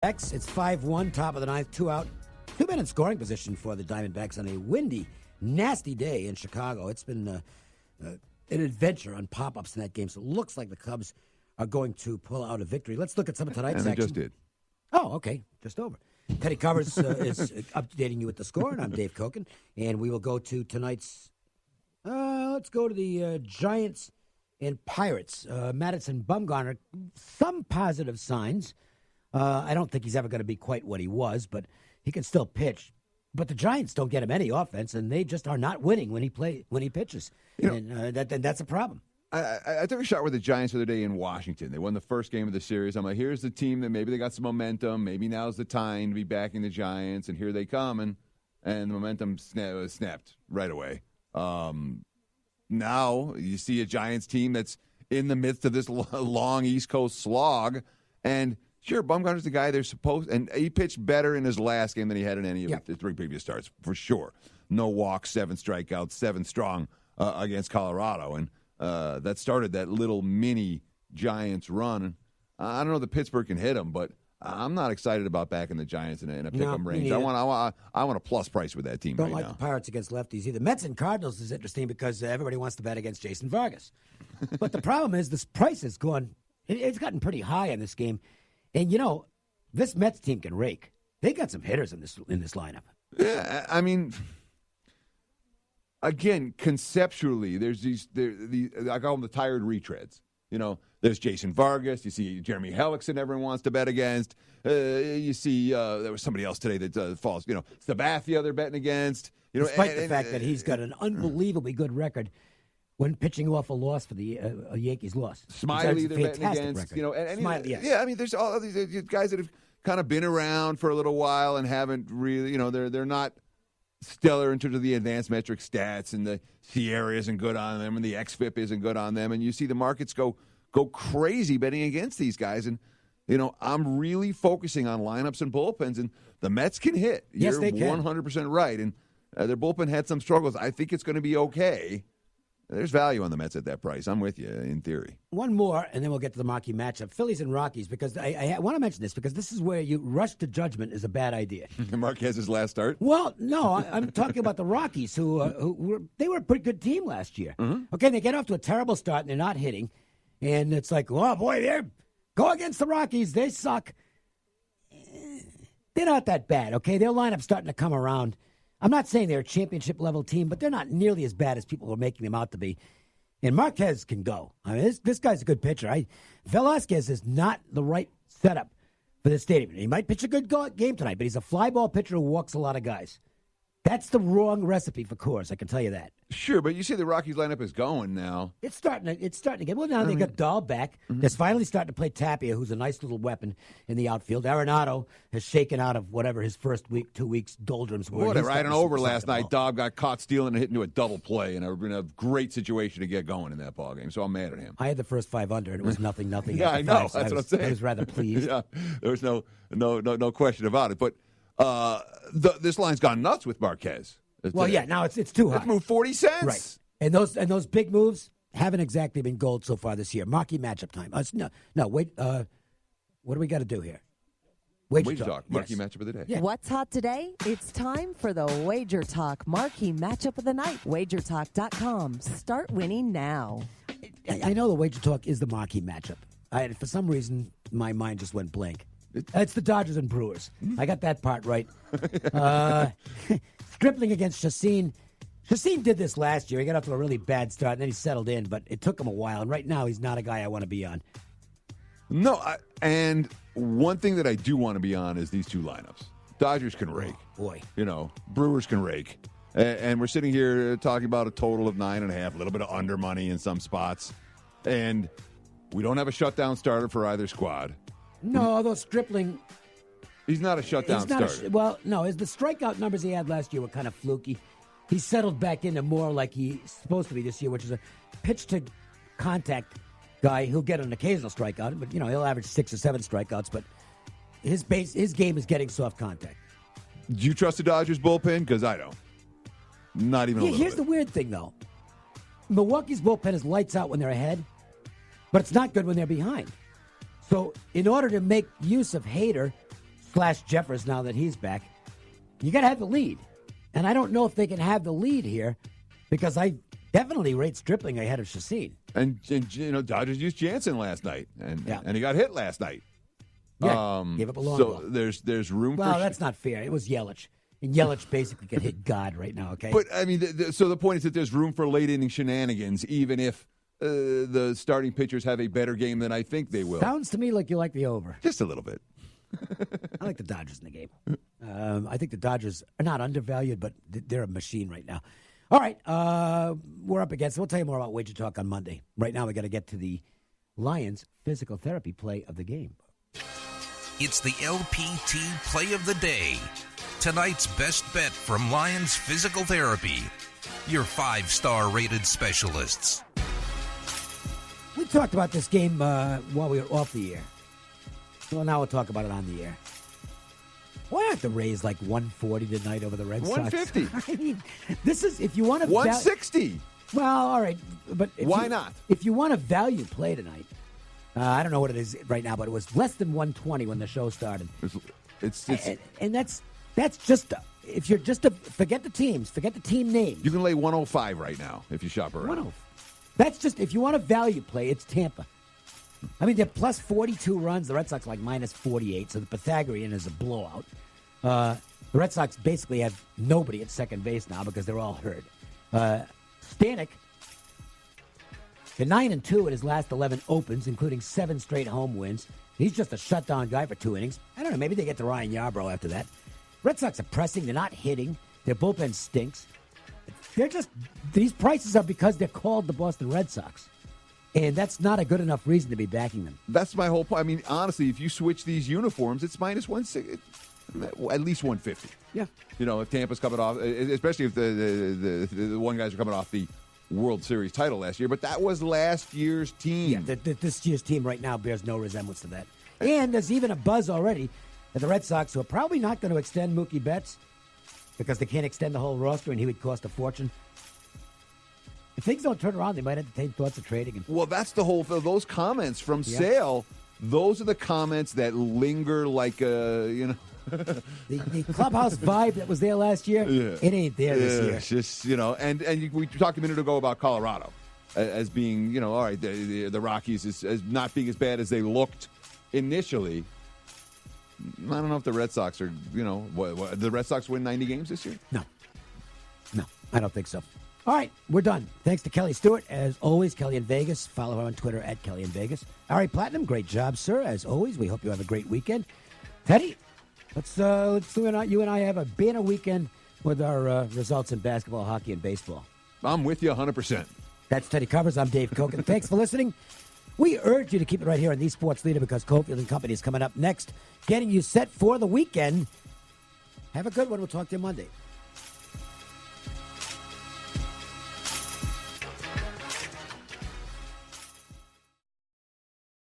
It's 5-1, top of the ninth, 2 out. 2 men in scoring position for the Diamondbacks on a windy, nasty day in Chicago. It's been an adventure on pop-ups in that game, so it looks like the Cubs are going to pull out a victory. Let's look at some of tonight's action. And they just did. Oh, okay. Just over. Teddy Covers is updating you with the score, and I'm Dave Cokin. And we will go to tonight's... let's go to the Giants and Pirates. Madison Bumgarner, some positive signs. I don't think he's ever going to be quite what he was, but he can still pitch. But the Giants don't get him any offense, and they just are not winning when he pitches. And that's a problem. I took a shot with the Giants the other day in Washington. They won the first game of the series. I'm like, here's the team that maybe they got some momentum. Maybe now's the time to be backing the Giants, and here they come, and the momentum snapped right away. Now you see a Giants team that's in the midst of this long East Coast slog, and sure, Bumgarner's the guy they're supposed, and he pitched better in his last game than he had in any of his 3 previous starts, for sure. No walks, 7 strikeouts, 7 strong against Colorado, and that started that little mini Giants run. I don't know that Pittsburgh can hit them, but I'm not excited about backing the Giants in a pick-em range. I want a plus price with that team right now. Don't like the Pirates against lefties either. Mets and Cardinals is interesting because everybody wants to bet against Jason Vargas. But the problem is this price has gone, it's gotten pretty high in this game. And, this Mets team can rake. They got some hitters in this lineup. Yeah, I mean, again, conceptually, there's these I call them the tired retreads. There's Jason Vargas. You see Jeremy Hellickson everyone wants to bet against. You see there was somebody else today that falls. Sabathia they're betting against. Despite the fact that he's got an unbelievably good record when pitching off a loss for the Yankees loss. Smiley they're betting against. Smiley, yes. Yeah, I mean, there's all of these guys that have kind of been around for a little while and haven't really, they're not stellar in terms of the advanced metric stats, and the Sierra isn't good on them, and the XFIP isn't good on them, and you see the markets go crazy betting against these guys, and I'm really focusing on lineups and bullpens, and the Mets can hit. Yes, You're they can. 100% right, and their bullpen had some struggles. I think it's going to be okay. There's value on the Mets at that price. I'm with you in theory. One more, and then we'll get to the Marquee matchup. Phillies and Rockies, because I want to mention this, because this is where you rush to judgment is a bad idea. Marquez's last start? Well, no, I'm talking about the Rockies, who were a pretty good team last year. Mm-hmm. Okay, they get off to a terrible start, and they're not hitting. And it's like, oh, boy, go against the Rockies. They suck. They're not that bad, okay? Their lineup's starting to come around. I'm not saying they're a championship-level team, but they're not nearly as bad as people are making them out to be. And Marquez can go. I mean, this guy's a good pitcher. Velasquez is not the right setup for this stadium. He might pitch a good game tonight, but he's a fly ball pitcher who walks a lot of guys. That's the wrong recipe for Coors, I can tell you that. Sure, but you see the Rockies lineup is going now. It's starting to get. Well, now they got Dahl back. Mm-hmm. They're finally starting to play Tapia, who's a nice little weapon in the outfield. Arenado has shaken out of whatever his first 2 weeks doldrums were. Whatever. I had an over last night. Dobb got caught stealing and hit into a double play, and it would have been a great situation to get going in that ball game. So I'm mad at him. I had the first 5 under, and it was nothing. Yeah, I know. That's what I'm saying. I was rather pleased. Yeah, there was no question about it. But this line's gone nuts with Marquez. Well, yeah, now it's too high. It's moved 40 cents. Right. And those big moves haven't exactly been gold so far this year. Marquee matchup time. Wait. What do we got to do here? WagerTalk. Marquee matchup of the day. Yeah. What's hot today? It's time for the WagerTalk Marquee matchup of the night. WagerTalk.com. Start winning now. I know the WagerTalk is the Marquee matchup. For some reason, my mind just went blank. It's the Dodgers and Brewers. I got that part right. Stripling against Chacin. Chacin did this last year. He got off to a really bad start, and then he settled in, but it took him a while. And right now, he's not a guy I want to be on. No, and one thing that I do want to be on is these two lineups. Dodgers can rake. Oh, boy. Brewers can rake. And we're sitting here talking about a total of 9.5, a little bit of under money in some spots. And we don't have a shutdown starter for either squad. No, although Stripling... He's not a shutdown starter. The strikeout numbers he had last year were kind of fluky. He settled back into more like he's supposed to be this year, which is a pitch-to-contact guy. He'll get an occasional strikeout, but, he'll average 6 or 7 strikeouts. But his game is getting soft contact. Do you trust the Dodgers bullpen? Because I don't. Not even a little Here's the weird thing, though. Milwaukee's bullpen is lights out when they're ahead, but it's not good when they're behind. So in order to make use of Hader Flash Jeffers, now that he's back, you got to have the lead. And I don't know if they can have the lead here because I definitely rate Stripling ahead of Chassin. And Dodgers used Jansen last night, and he got hit last night. Yeah, gave up a long So ball. there's room for... Well, that's not fair. It was Yelich. And Yelich basically can hit God right now, okay? But, I mean, so the point is that there's room for late-inning shenanigans, even if the starting pitchers have a better game than I think they will. Sounds to me like you like the over. Just a little bit. I like the Dodgers in the game. I think the Dodgers are not undervalued, but they're a machine right now. All right, we're up against it. We'll tell you more about Wager Talk on Monday. Right now, we got to get to the Lions physical therapy play of the game. It's the LPT play of the day. Tonight's best bet from Lions Physical Therapy. Your 5-star rated specialists. We talked about this game while we were off the air. Well, now we'll talk about it on the air. Why aren't the Rays like 140 tonight over the Red Sox? 150. I mean, this is, if you want to... 160. Well, all right. But why not? If you want a value play tonight, I don't know what it is right now, but it was less than 120 when the show started. And that's just, if you're just forget the teams, forget the team names. You can lay 105 right now if you shop around. 105. That's just, if you want a value play, it's Tampa. I mean, they're plus 42 runs. The Red Sox like minus 48, so the Pythagorean is a blowout. The Red Sox basically have nobody at second base now because they're all hurt. Stanek, they're 9-2 in his last 11 opens, including 7 straight home wins. He's just a shutdown guy for 2 innings. I don't know, maybe they get to Ryan Yarbrough after that. Red Sox are pressing. They're not hitting. Their bullpen stinks. These prices are because they're called the Boston Red Sox. And that's not a good enough reason to be backing them. That's my whole point. I mean, honestly, if you switch these uniforms, it's minus 160, at least 150. Yeah. If Tampa's coming off, especially if the one guys are coming off the World Series title last year. But that was last year's team. Yeah, this year's team right now bears no resemblance to that. And there's even a buzz already that the Red Sox, who are probably not going to extend Mookie Betts because they can't extend the whole roster and he would cost a fortune. If things don't turn around, they might entertain thoughts of trading him. Well, that's the whole those comments from Sale. Those are the comments that linger like the clubhouse vibe that was there last year. Yeah. It ain't there this year. It's just and we talked a minute ago about Colorado as being all right. The Rockies as not being as bad as they looked initially. I don't know if the Red Sox are the Red Sox win 90 games this year. No, I don't think so. All right, we're done. Thanks to Kelly Stewart, as always. Kelly in Vegas. Follow her on Twitter at Kelly in Vegas. All right, Platinum, great job, sir. As always, we hope you have a great weekend. Teddy, let's you and I have a banner weekend with our results in basketball, hockey, and baseball. I'm with you 100%. That's Teddy Covers. I'm Dave Cokin. Thanks for listening. We urge you to keep it right here on the Sports Leader because Cofield & Company is coming up next, getting you set for the weekend. Have a good one. We'll talk to you Monday.